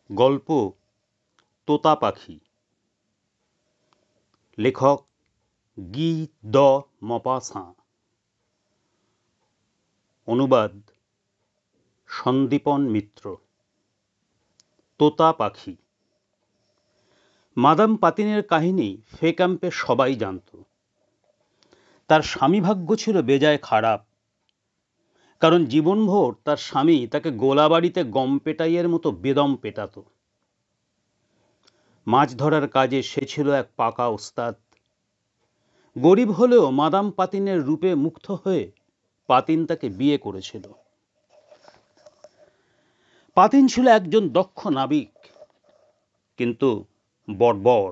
গল্প তোতা পাখি। লেখক গি দ মপাসাঁ। অনুবাদ সন্দীপন মিত্র। তোতা পাখি। মাদাম পাতিনের কাহিনী ফে ক্যাম্পে সবাই জানত। তার স্বামী ভাগ্য ছিল বেজায় খারাপ, কারণ জীবনভর তার স্বামী তাকে গোলাবাড়িতে গম পেটাইয়ের মতো বেদম পেটাত। মাছ ধরার কাজে সে ছিল এক পাকা ওস্তাদ। গরিব হলেও মাদাম পাতিনের রূপে মুগ্ধ হয়ে পাতিন তাকে বিয়ে করেছিল। পাতিন ছিল একজন দক্ষ নাবিক, কিন্তু বর্বর।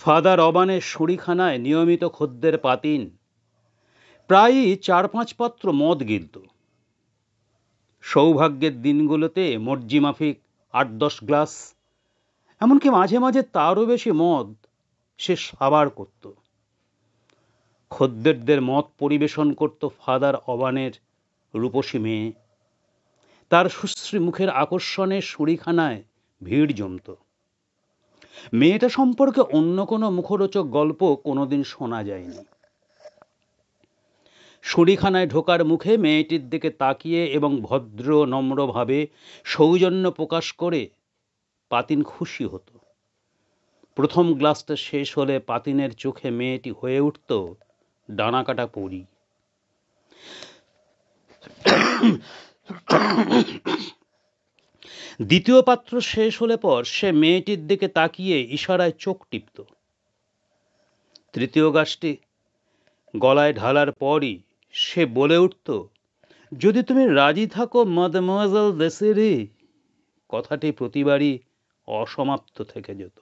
ফাদার অবানের শরীখানায় নিয়মিত খদ্দের পাতিন প্রায়ই 4-5 পাত্র মদ গিলত। সৌভাগ্যের দিনগুলোতে মর্জি মাফিক 8-10 গ্লাস, এমনকি মাঝে মাঝে তারও বেশি মদ সে সাবার করত। খদ্দেরদের মদ পরিবেশন করত ফাদার অবানের রূপসী মেয়ে। তার সুশ্রী মুখের আকর্ষণে শরীখানায় ভিড় জমত। মেয়েটা সম্পর্কে অন্য কোনো মুখরোচক গল্প কোনোদিন শোনা যায়নি। শরীখানায় ঢোকার মুখে মেয়েটির দিকে তাকিয়ে এবং ভদ্র নম্রভাবে সৌজন্য প্রকাশ করে পাতিন খুশি হতো। প্রথম গ্লাসটা শেষ হলে পাতিনের চোখে মেয়েটি হয়ে উঠত ডানাকাটা পরী। দ্বিতীয় পাত্র শেষ হলে পর সে মেয়েটির দিকে তাকিয়ে ইশারায় চোখ টিপত। তৃতীয় গ্লাসটি গলায় ঢালার পরই সে বলে উঠত, যদি তুমি রাজি থাকো মাদেমোয়াজেল দেসিরি। কথাটি প্রতিবারই অসমাপ্ত থেকে যেত।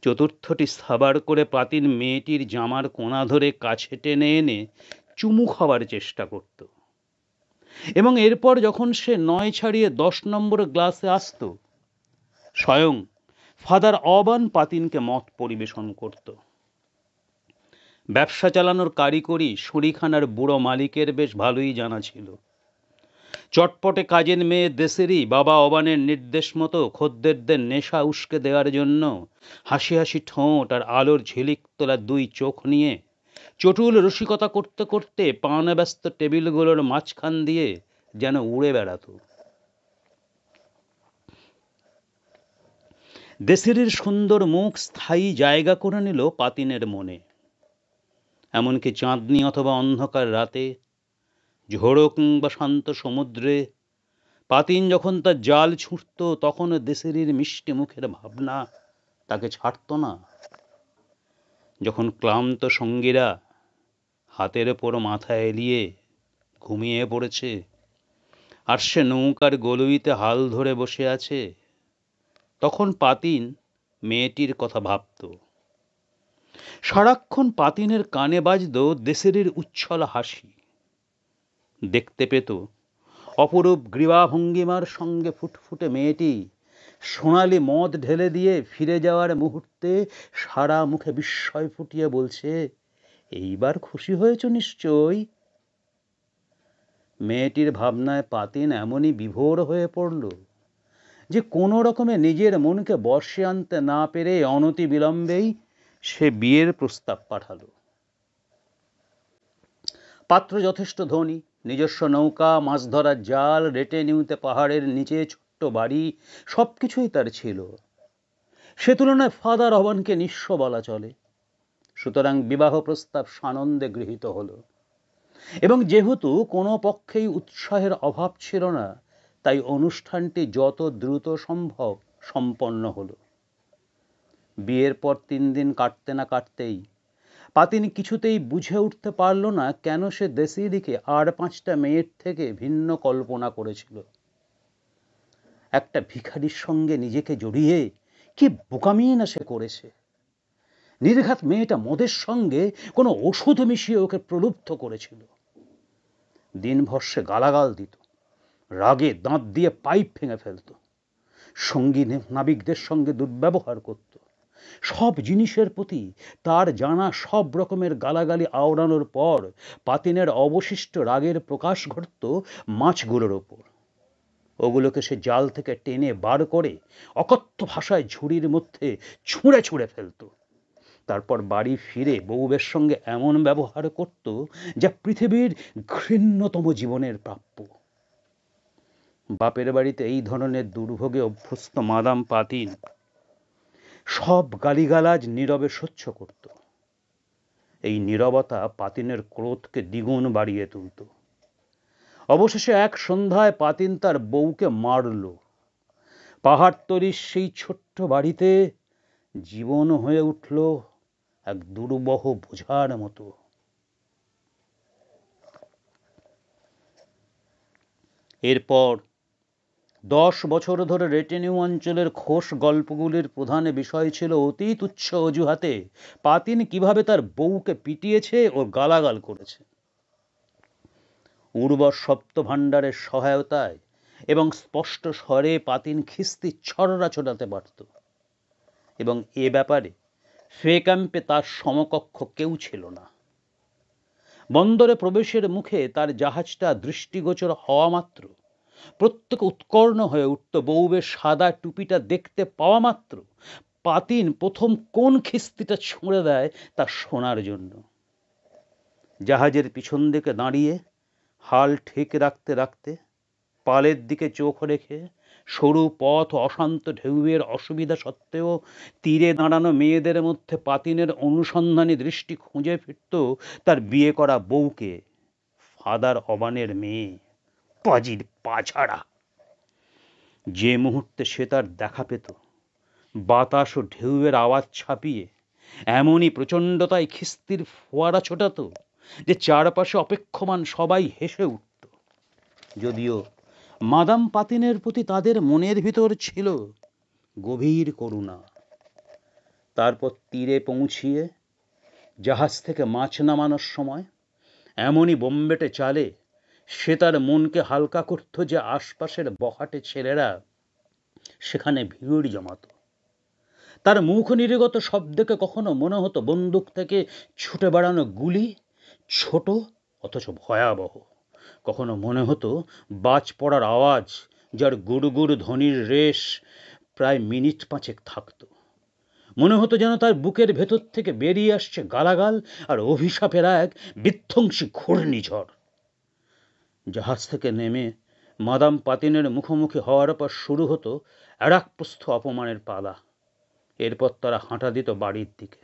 চতুর্থটি সাবার করে পাতিন মেয়েটির জামার কোনা ধরে কাছে টেনে এনে চুমু খাওয়ার চেষ্টা করত, এবং এরপর যখন সে 9 ছাড়িয়ে 10 নম্বর গ্লাসে আসত, স্বয়ং ফাদার অবান পাতিনকে মদ পরিবেশন করত। ব্যবসা চালানোর কারিগরি শরীখানার বুড়ো মালিকের বেশ ভালোই জানা ছিল। চটপটে কাজের মেয়ে দেশেরই বাবা অবানের নির্দেশ মতো খদ্দেরদের নেশা উস্কে দেওয়ার জন্য হাসি হাসি ঠোঁট আর আলোর ঝিলিক তোলা 2 চোখ নিয়ে চটুল রসিকতা করতে করতে পাওনাব্যস্ত টেবিলগুলোর মাঝখান দিয়ে যেন উড়ে বেড়াত। দেশেরির সুন্দর মুখ স্থায়ী জায়গা করে নিল পাতিনের মনে। এমনকি চাঁদনি অথবা অন্ধকার রাতে, ঝোড়ো কিংবা শান্ত সমুদ্রে পাতিন যখন তার জাল ছুঁড়ত, তখন দেশেরির মিষ্টি মুখের ভাবনা তাকে ছাড়ত না। যখন ক্লান্ত সঙ্গীরা হাতের ওপর মাথা এলিয়ে ঘুমিয়ে পড়েছে আর সে নৌকার গলুইতে হাল ধরে বসে আছে, তখন পাতিন মেয়েটির কথা ভাবত। সারাক্ষণ পাতিনের কানে বাজত দেশেরির উচ্ছল হাসি। দেখতে পেত অপরূপ গ্রীবাভঙ্গিমার সঙ্গে ফুটফুটে মেয়েটি সোনালি মদ ঢেলে দিয়ে ফিরে যাওয়ার মুহূর্তে সারা মুখে বিস্ময় ফুটিয়ে বলছে, এইবার খুশি হয়েছ নিশ্চয়ই। মেয়েটির ভাবনায় পাতিন এমনই বিভোর হয়ে পড়ল যে কোনো রকমে নিজের মনকে বশে আনতে না পেরে অনতি বিলম্বেই সে বিয়ের প্রস্তাব পাঠালো। পাত্র যথেষ্ট ধনী, নিজস্ব নৌকা, মাছ ধরার জাল, রেটেনিউতে পাহাড়ের নিচে ছোট্ট বাড়ি, সবকিছুই তার ছিল। সে তুলনায় ফাদার অবানকে নিঃস্ব বলা চলে। সুতরাং বিবাহ প্রস্তাব সানন্দে গৃহীত হলো, এবং যেহেতু কোনো পক্ষেই উৎসাহের অভাব ছিল না, তাই অনুষ্ঠানটি যত দ্রুত সম্ভব সম্পন্ন হলো। বিয়ের পর 3 দিন কাটতে না কাটতেই পাতিন কিছুতেই বুঝে উঠতে পারল না কেন সে দেশিদিকে আর 5টা মেয়ের থেকে ভিন্ন কল্পনা করেছিল। একটা ভিখারির সঙ্গে নিজেকে জড়িয়ে কি বোকামি না সে করেছে। নির্ঘাত মেয়েটা মদের সঙ্গে কোনো ওষুধ মিশিয়ে ওকে প্রলুব্ধ করেছিল। দিনভর সে গালাগাল দিত, রাগে দাঁত দিয়ে পাইপ ভেঙে ফেলত, সঙ্গী নাবিকদের সঙ্গে দুর্ব্যবহার করত। সব জিনিসের প্রতি তার জানা সব রকমের গালাগালি আওড়ানোর পর পাতিনের অবশিষ্ট রাগের প্রকাশ ঘটত মাছগুলোর ওপর। ওগুলোকে সে জাল থেকে টেনে বার করে অকথ্য ভাষায় ঝুড়ির মধ্যে ছুঁড়ে ছুঁড়ে ফেলত। তারপর বাড়ি ফিরে বউয়ের সঙ্গে এমন ব্যবহার করত যা পৃথিবীর ঘৃণ্যতম জীবনের প্রাপ্য। বাপের বাড়িতে এই ধরনের দুর্ভোগে অভ্যস্ত মাদাম পাতিন সব গালিগালাজ নীরবে সহ্য করত। এই নীরবতা পাতিনের ক্রোধকে দ্বিগুণ বাড়িয়ে তুলত। অবশেষে এক সন্ধ্যায় পাতিন তার বউকে মারল। পাহাড়তলির সেই ছোট্ট বাড়িতে জীবন হয়ে উঠল এক দুর্বহ বোঝার মতো। এরপর 10 বছর ধরে রেটেনিউ অঞ্চলের খোশ গল্পগুলির প্রধান বিষয় ছিল অতি তুচ্ছ অজুহাতে পাতিন কিভাবে তার বউকে পিটিয়েছে ও গালাগাল করেছে। উর্বর সপ্তভাণ্ডারের সহায়তায় এবং স্পষ্ট স্বরে পাতিন খিস্তি ছড়রা ছোটাতে পারত, এবং এ ব্যাপারে ফে ক্যাম্পে তার সমকক্ষ কেউ ছিল না। বন্দরে প্রবেশের মুখে তার জাহাজটা দৃষ্টিগোচর হওয়া মাত্র প্রত্যেক উৎকর্ণ হয়ে উঠত। বউবের সাদা টুপিটা দেখতে পাওয়া মাত্র পাতিন প্রথম কোন খিস্তিটা ছুঁড়ে দেয় তা শোনার জন্য। জাহাজের পিছন দিকে দাঁড়িয়ে হাল ঠিক রাখতে রাখতে, পালের দিকে চোখ রেখে, সরু পথ অশান্ত ঢেউয়ের অসুবিধা সত্ত্বেও তীরে দাঁড়ানো মেয়েদের মধ্যে পাতিনের অনুসন্ধানী দৃষ্টি খুঁজে ফিরত তার বিয়ে করা বউকে, ফাদার অবানের মেয়ে, পাজির পাছাড়া। যে মুহূর্তে সে তার দেখা পেত, বাতাস ও ঢেউয়ের আওয়াজ ছাপিয়ে এমনই প্রচণ্ডতায় খিস্তির ফোয়ারা ছোটাতো যে চারপাশে অপেক্ষমান সবাই হেসে উঠত। যদিও মাদাম পাতিনের প্রতি তাদের মনের ভিতর ছিল গভীর করুণা। তারপর তীরে পৌঁছিয়ে জাহাজ থেকে মাছ নামানোর সময় এমনই বোম্বেটে চালে সে তার মনকে হালকা করত যে আশপাশের বখাটে ছেলেরা সেখানে ভিড় জমাত। তার মুখ নির্গত শব্দকে কখনো মনে হতো বন্দুক থেকে ছুটে বেড়ানো গুলি, ছোট অথচ ভয়াবহ। কখনো মনে হতো বাজ পড়ার আওয়াজ, যার গুড়গুড় ধ্বনির রেশ প্রায় মিনিট 5 থাকত। মনে হতো যেন তার বুকের ভেতর থেকে বেরিয়ে আসছে গালাগাল আর অভিশাপের এক বিধ্বংসী ঘূর্ণিঝড়। জাহাজ থেকে নেমে মাদাম পাতিনের মুখোমুখি হওয়ার পর শুরু হতো এরাকপ্রস্থ অপমানের পালা। এরপর তারা হাঁটা দিত বাড়ির দিকে।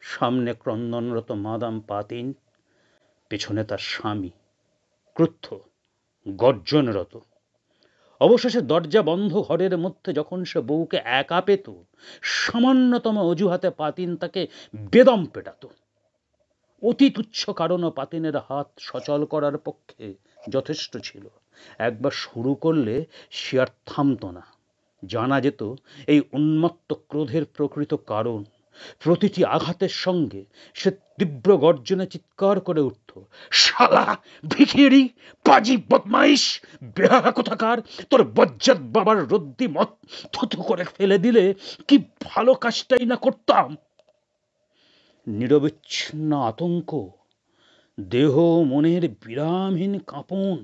সামনে ক্রন্দনরত মাদাম পাতিন, পেছনে তার স্বামী, ক্রুদ্ধ, গর্জনরত। অবশেষে দরজা বন্ধ ঘরের মধ্যে যখন সে বউকে একা পেত, সামান্যতম অজুহাতে পাতিন তাকে বেদম পেটাত। অতি তুচ্ছ কারণও পাতিনের হাত সচল করার পক্ষে যথেষ্ট ছিল। একবার শুরু করলে সে আর থামত না। জানা যেত এই উন্মত্ত ক্রোধের প্রকৃত কারণ। প্রতিটি আঘাতের সঙ্গে সে তীব্র গর্জনে চিৎকার করে উঠত, শালা, ভিখিরি, পাজি, বদমাইশ, বেহায়া কোথাকার! তোর বজ্জাত বাবার রদ্দি মত থুথু করে ফেলে দিলে কি ভালো কাজটাই না করতাম। নিরবিচ্ছিন্ন আতঙ্ক, দেহ মনের বিরামহীন কাঁপন,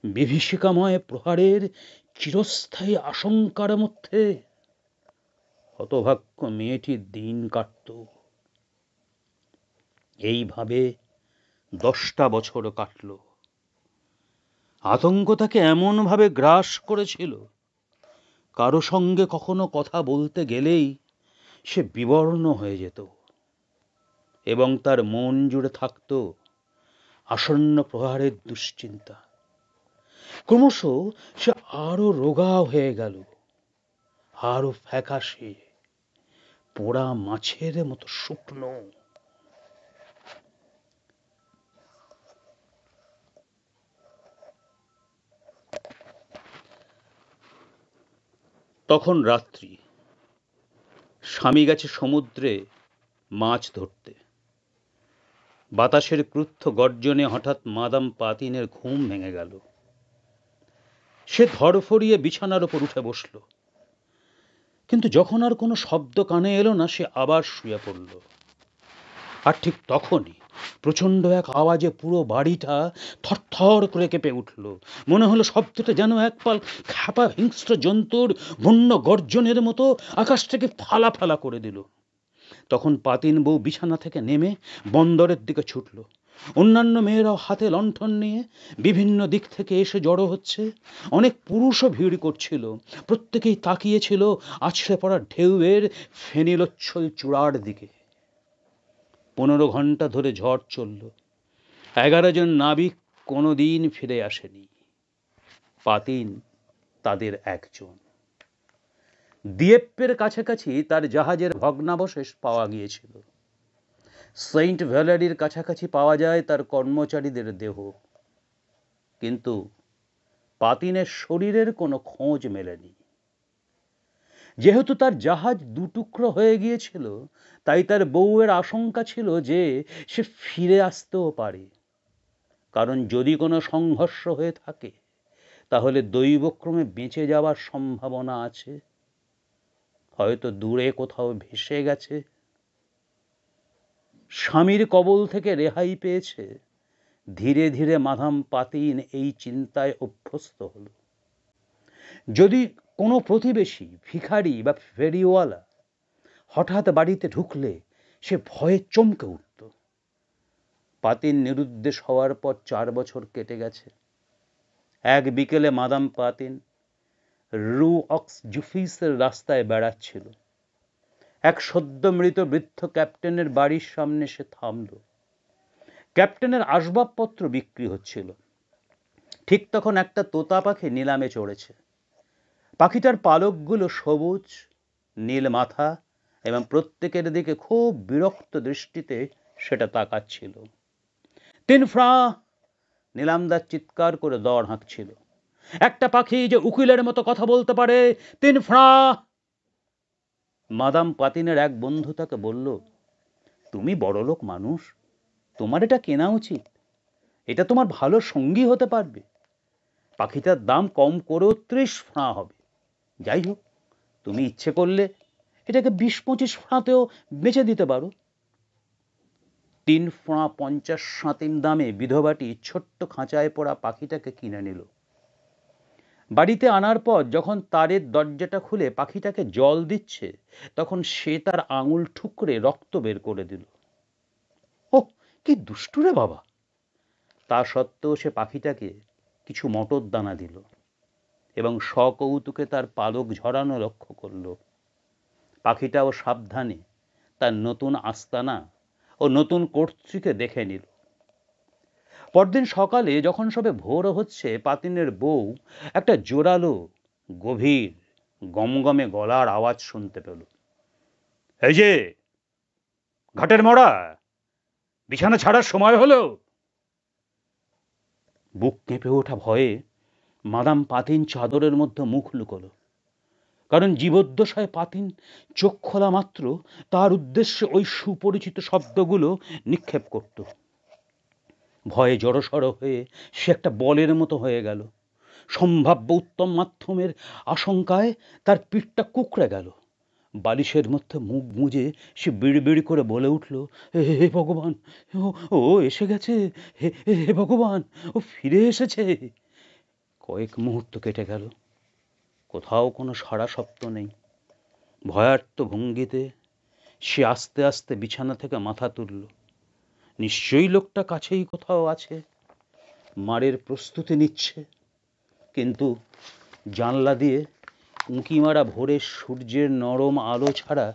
বিভীষিকাময় প্রহারের চিরস্থায়ী আশঙ্কার মধ্যে হতভাগ্য মেয়েটির দিন কাটত। এইভাবে 10টা বছর কাটল। আতঙ্ক তাকে এমন ভাবে গ্রাস করেছিল, কারো সঙ্গে কখনো কথা বলতে গেলেই সে বিবর্ণ হয়ে যেত, এবং তার মন জুড়ে থাকত আসন্ন প্রহারের দুশ্চিন্তা। ক্রমশ সে আরো রোগা হয়ে গেল, আরো ফ্যাকাশে, পোড়া মাছের মতো শুকনো। তখন রাত্রি। স্বামী গেছে সমুদ্রে মাছ ধরতে। বাতাসের ক্রুদ্ধ গর্জনে হঠাৎ মাদাম পাতিনের ঘুম ভেঙে গেল। সে ধরফরিয়ে বিছানার উপর উঠে বসল, কিন্তু যখন আর কোনো শব্দ কানে এলো না, সে আবার শুয়ে পড়ল। আর ঠিক তখনই প্রচণ্ড এক আওয়াজে পুরো বাড়িটা থরথর করে কেঁপে উঠল। মনে হলো শব্দটা যেন একপাল খ্যাপা হিংস্র জন্তুর বন্য গর্জনের মতো আকাশ থেকে ফালা ফালা করে দিল। তখন পাতিন বউ বিছানা থেকে নেমে বন্দরের দিকে ছুটল। অন্যান্য মেয়েরাও হাতে লণ্ঠন নিয়ে বিভিন্ন দিক থেকে এসে জড়ো হচ্ছে। অনেক পুরুষও ভিড় করছিল। প্রত্যেকেই তাকিয়েছিল আছড়ে পড়া ঢেউয়ের ফেনিলোচ্ছল চূড়ার দিকে। 15 ঘন্টা ধরে ঝড় চলল। 11 জন নাবিক কোনোদিন ফিরে আসেনি। পাতিন তাদের একজন। দিয়েপ্পের কাছাকাছি তার জাহাজের ভগ্নাবশেষ পাওয়া গিয়েছিল। সেন্ট ভ্যালেরির কাছাকাছি পাওয়া যায় তার কর্মচারীদের দেহ, কিন্তু পাতিনের শরীরের কোনো খোঁজ মেলেনি। যেহেতু তার জাহাজ দুটুকরো হয়ে গিয়েছিল, তাই তার বউয়ের আশঙ্কা ছিল যে সে ফিরে আসতেও পারে। কারণ যদি কোনো সংঘর্ষ হয়ে থাকে, তাহলে দৈবক্রমে বেঁচে যাওয়ার সম্ভাবনা আছে। হয়তো দূরে কোথাও ভেসে গেছে, স্বামীর কবল থেকে রেহাই পেয়েছে। ধীরে ধীরে মাদাম পাতিন এই চিন্তায় অভ্যস্ত হল। যদি কোনো প্রতিবেশী, ভিখারি বা ফেরিওয়ালা হঠাৎ বাড়িতে ঢুকলে সে ভয়ে চমকে উঠত। পাতিন নিরুদ্দেশ হওয়ার পর 4 বছর কেটে গেছে। এক বিকেলে মাদাম পাতিন রু অক্স জুফিসের রাস্তায় বেড়াচ্ছিল। এক সদ্য মৃত বৃদ্ধ ক্যাপ্টেনের বাড়ির সামনে সে থামল। ক্যাপ্টেনের আসবাবপত্র বিক্রি হচ্ছিল। ঠিক তখন একটা তোতা পাখি নিলামে চড়েছে। পাখিটার পালকগুলো সবুজ, নীল মাথা এবং প্রত্যেকের দিকে খুব বিরক্ত দৃষ্টিতে সেটা তাকাচ্ছিল। 3 ফ্রাঁ! নিলামদার চিৎকার করে দর হাঁকছিল। একটা পাখি যে উকিলের মতো কথা বলতে পারে! 3 ফ্রাঁ! মাদাম পাতিনের এক বন্ধু তাকে বলল, তুমি বড়লোক মানুষ, তোমার এটা কেনা উচিত। এটা তোমার ভালো সঙ্গী হতে পারবে। পাখিটার দাম কম করেও 30 ফ্রাঁ হবে। যাই হোক, তুমি ইচ্ছে করলে এটাকে 20-25 ফ্রাঁতেও বেচে দিতে পারো। 3 ফ্রাঁ 50 সাঁতিম দামে বিধবাটি ছোট্ট খাঁচায় পড়া পাখিটাকে কিনে নিল। বাড়িতে আনার পর যখন তারের দরজাটা খুলে পাখিটাকে জল দিচ্ছে, তখন সে তার আঙুল ঠুকরে রক্ত বের করে দিল। ও কি দুষ্টু রে বাবা! তা সত্ত্বেও সে পাখিটাকে কিছু মটর দানা দিল এবং সকৌতুকে তার পালক ঝরানো লক্ষ্য করল। পাখিটাও সাবধানে তার নতুন আস্তানা ও নতুন কর্তৃকে দেখে নিল। পরদিন সকালে যখন সবে ভোর হচ্ছে, পাতিনের বউ একটা জোরালো, গভীর, গমগমে গলার আওয়াজ শুনতে পেল। এই যে ঘাটের মরা, বিছানা ছাড়ার সময় হলো। বুক কেঁপে ওঠা ভয়ে মাদাম পাতিন চাদরের মধ্যে মুখ লুকোলো। কারণ জীবদ্দশায় পাতিন চোখ খোলা মাত্র তার উদ্দেশ্যে ওই সুপরিচিত শব্দগুলো নিক্ষেপ করত। ভয়ে জড়সড় হয়ে সে একটা বলের মতো হয়ে গেল। সম্ভাব্য উত্তম মাধ্যমের আশঙ্কায় তার পিঠটা কুঁকড়ে গেল। বালিশের মধ্যে মুখ গুঁজে সে বিড়বিড় করে বলে উঠল, হে ভগবান, ও এসে গেছে! হে ভগবান, ও ফিরে এসেছে! কয়েক মুহূর্ত কেটে গেল। কোথাও কোনো সাড়া শব্দ নেই। ভয়ার্ত ভঙ্গিতে সে আস্তে আস্তে বিছানা থেকে মাথা তুলল। নিশ্চয়ই লোকটা কাছেই কোথাও আছে, মারের প্রস্তুতি নিচ্ছে। কিন্তু জানলা দিয়ে উঁকি মারা ভোরের সূর্যের নরম আলো ছাড়া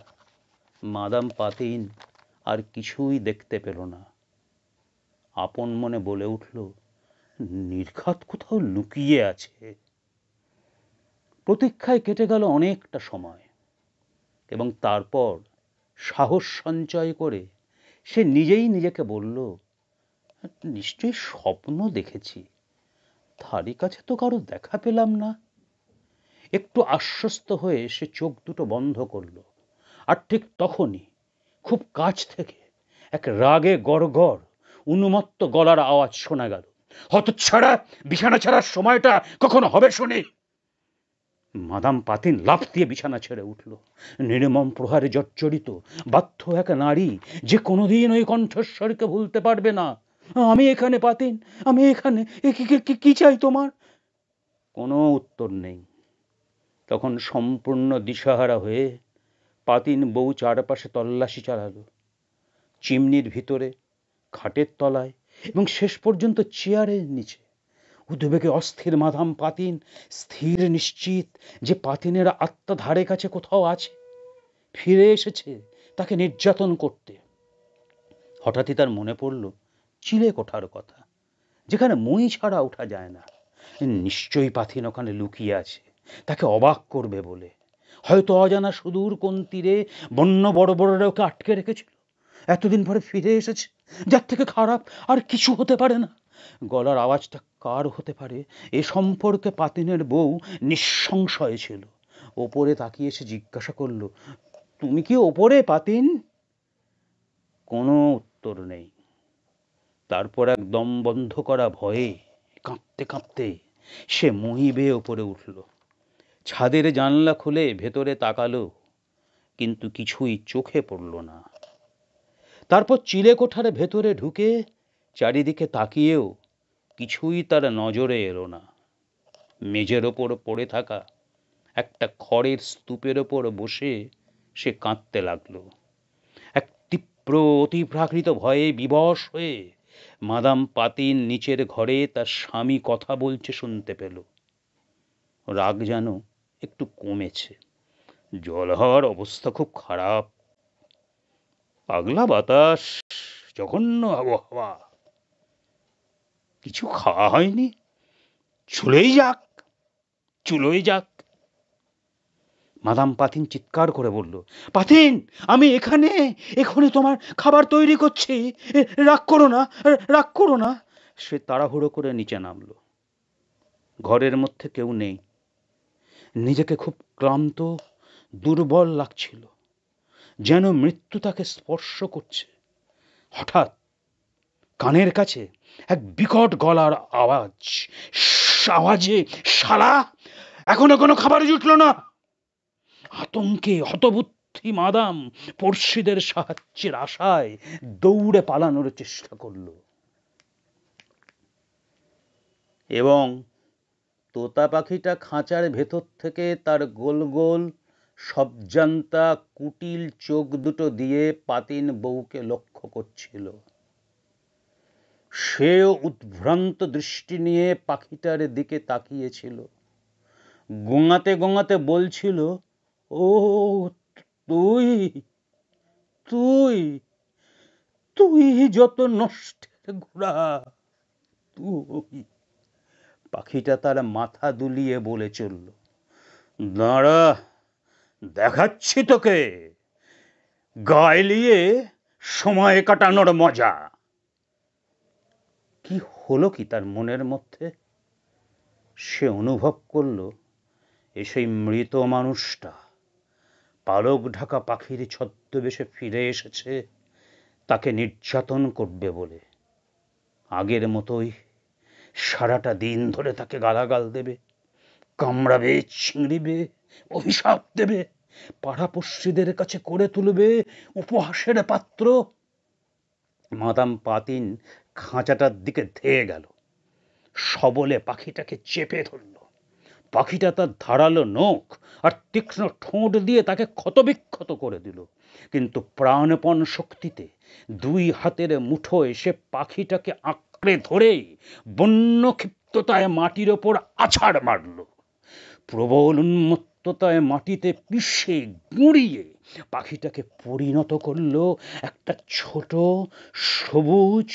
মাদাম পাতিন আর কিছুই দেখতে পেল না। আপন মনে বলে উঠল, নির্ঘাত কোথাও লুকিয়ে আছে। প্রতীক্ষায় কেটে গেল অনেকটা সময় এবং তারপর সাহস সঞ্চয় করে সে নিজেই নিজেকে বলল, নিশ্চয়ই স্বপ্ন দেখেছি, ধারে কাছে তো কারো দেখা পেলাম না। একটু আশ্বস্ত হয়ে সে চোখ দুটো বন্ধ করল। আর ঠিক তখনই খুব কাছ থেকে এক রাগে গড়গড় উন্মত্ত গলার আওয়াজ শোনা গেল, হতচ্ছাড়া, বিছানা ছাড়ার সময়টা কখন হবে শুনি? মাদাম পাতিন লাফ দিয়ে বিছানা ছেড়ে উঠল। নির্মম প্রহারে জর্জরিত বাধ্য এক নারী যে কোনোদিন ওই কণ্ঠস্বরকে ভুলতে পারবে না। আমি এখানে পাতিন, আমি এখানে, কি চাই তোমার? কোনো উত্তর নেই। তখন সম্পূর্ণ দিশাহারা হয়ে পাতিন বউ চারপাশে তল্লাশি চালালো, চিমনির ভিতরে, খাটের তলায় এবং শেষ পর্যন্ত চেয়ারের নিচে। উদ্বেগে অস্থির মাদাম পাতিন স্থির নিশ্চিত যে পাতিনের আত্মা ধারে কাছে কোথাও আছে, ফিরে এসেছে তাকে নির্যাতন করতে। হঠাৎই তার মনে পড়ল চিলে কোঠার কথা, যেখানে মই ছাড়া ওঠা যায় না। নিশ্চয়ই পাতিন ওখানে লুকিয়ে আছে, তাকে অবাক করবে বলে। হয়তো অজানা সুদূর কোন তীরে বন্য বড় বড়রা ওকে আটকে রেখেছিল। এতদিন পরে ফিরে এসেছে, যার থেকে খারাপ আর কিছু হতে পারে না। গলার আওয়াজটা কার হতে পারে এ সম্পর্কে পাতিনের বউ নিঃসংশয় ছিল। ওপরে তাকিয়ে এসে জিজ্ঞাসা করলো, তুমি কি ওপরে পাতিন? কোনো উত্তর নেই। তারপর এক দম বন্ধ করা ভয়ে কাঁপতে কাঁপতে সে মই বেয়ে ওপরে উঠল। ছাদের জানলা খুলে ভেতরে তাকালো, কিন্তু কিছুই চোখে পড়ল না। তারপর চিলে কোঠার ভেতরে ঢুকে চারিদিকে তাকিয়েও কিছুই তার নজরে এলো না। মেঝের ওপর পড়ে থাকা একটা খড়ের স্তূপের ওপর বসে সে কাঁদতে লাগলো। এক তীব্র অতিপ্রাকৃত ভয়ে বিবশ হয়ে মাদাম পাতিন নিচের ঘরে তার স্বামী কথা বলছে শুনতে পেল। রাগ যেন একটু কমেছে। জলহর অবস্থা খুব খারাপ, পাগলা বাতাস, জঘন্য আবহাওয়া, কিছু খাওয়া হয়নি, চুলোই যাক, চুলোই যাক। মাদাম পাতিন চিৎকার করে বলল, পাতিন, আমি এখানে, এখনই তোমার খাবার তৈরি করছি, রাগ করো না, রাগ করো না। সে তাড়াহুড়ো করে নিচে নামলো। ঘরের মধ্যে কেউ নেই। নিজেকে খুব ক্লান্ত, দুর্বল লাগছিল, যেন মৃত্যু তাকে স্পর্শ করছে। হঠাৎ কানের কাছে এক বিকট গলার আওয়াজ, আওয়াজে শালা, এখনো কোনো খাবার জুটলো না। আতঙ্কে হতবুদ্ধি মাদাম পড়শিদের সাহায্যের আশায় দৌড়ে পালানোর চেষ্টা করল। এবং তোতা পাখিটা খাঁচার ভেতর থেকে তার গোল গোল সবজান্তা কুটিল চোখ দুটো দিয়ে পাতিন বউকে লক্ষ্য করছিল। সেও উদ্ভ্রান্ত দৃষ্টি নিয়ে পাখিটার দিকে তাকিয়েছিল। গোঙাতে গোঙাতে বলছিল, ও তুই, তুই, তুই যত নষ্টের গোড়া, তুই। পাখিটা তার মাথা দুলিয়ে বলে চলল, দাঁড়া, দেখাচ্ছি তোকে গায়ে সময় কাটানোর মজা। কি হলো কি তার মনের মধ্যে? সে অনুভব করল এ সেই মৃত মানুষটা পালক ঢাকা পাখির ছদ্মবেশে ফিরে এসেছে তাকে নির্যাতন করবে বলে। আগের মতোই সারাটা দিন ধরে তাকে গালাগাল দেবে, কামড়াবে, ছিঁড়িবে, অভিশাপ দেবে, পাড়াপড়শিদের কাছে করে তুলবে উপহাসের পাত্র। মাদাম পাতিন খাঁচাটার দিকে ধেয়ে গেল, সবলে পাখিটাকে চেপে ধরল। পাখিটা তার ধারালো নখ আর তীক্ষ্ণ ঠোঁট দিয়ে তাকে ক্ষতবিক্ষত করে দিল, কিন্তু প্রাণপণ শক্তিতে দুই হাতের মুঠোয় সে পাখিটাকে আঁকড়ে ধরে বন্য ক্ষিপ্ততায় মাটির ওপর আছাড় মারল। প্রবল উন্মত্ততায় মাটিতে পিষে গুঁড়িয়ে পাখিটাকে পরিণত করল একটা ছোট সবুজ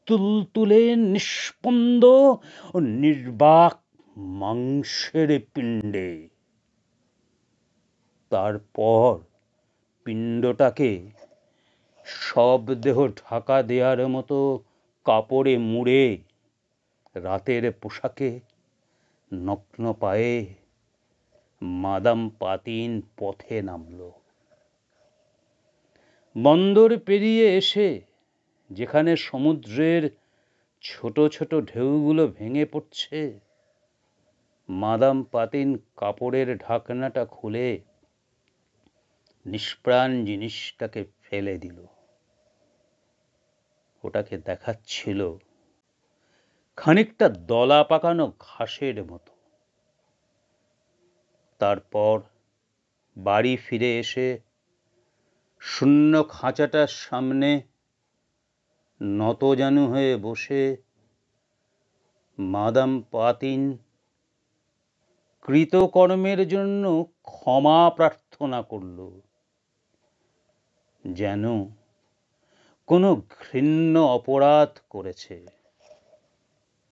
তুলতুলে নিস্পন্দ ও নির্বাক মাংসের পিণ্ডে। তারপর পিণ্ডটাকে সব দেহ ঢাকা দেওয়ার মতো কাপড়ে মুড়ে রাতের পোশাকে নগ্ন পায়ে মাদাম পাতিন পথে নামল। বন্দর পেরিয়ে এসে যেখানে সমুদ্রের ছোট ছোট ঢেউগুলো ভেঙে পড়ছে, মাদাম পাতিন কাপড়ের ঢাকনাটা খুলে নিষ্প্রাণ জিনিসটাকে ফেলে দিল। ওটাকে দেখাচ্ছিল খানিকটা দলা পাকানো ঘাসের মতো। তারপর বাড়ি ফিরে এসে শূন্য খাঁচাটার সামনে নতজানু হয়ে বসে মাদাম পাতিন কৃতকর্মের জন্য ক্ষমা প্রার্থনা করল, যেন কোনো ঘৃণ্য অপরাধ করেছে।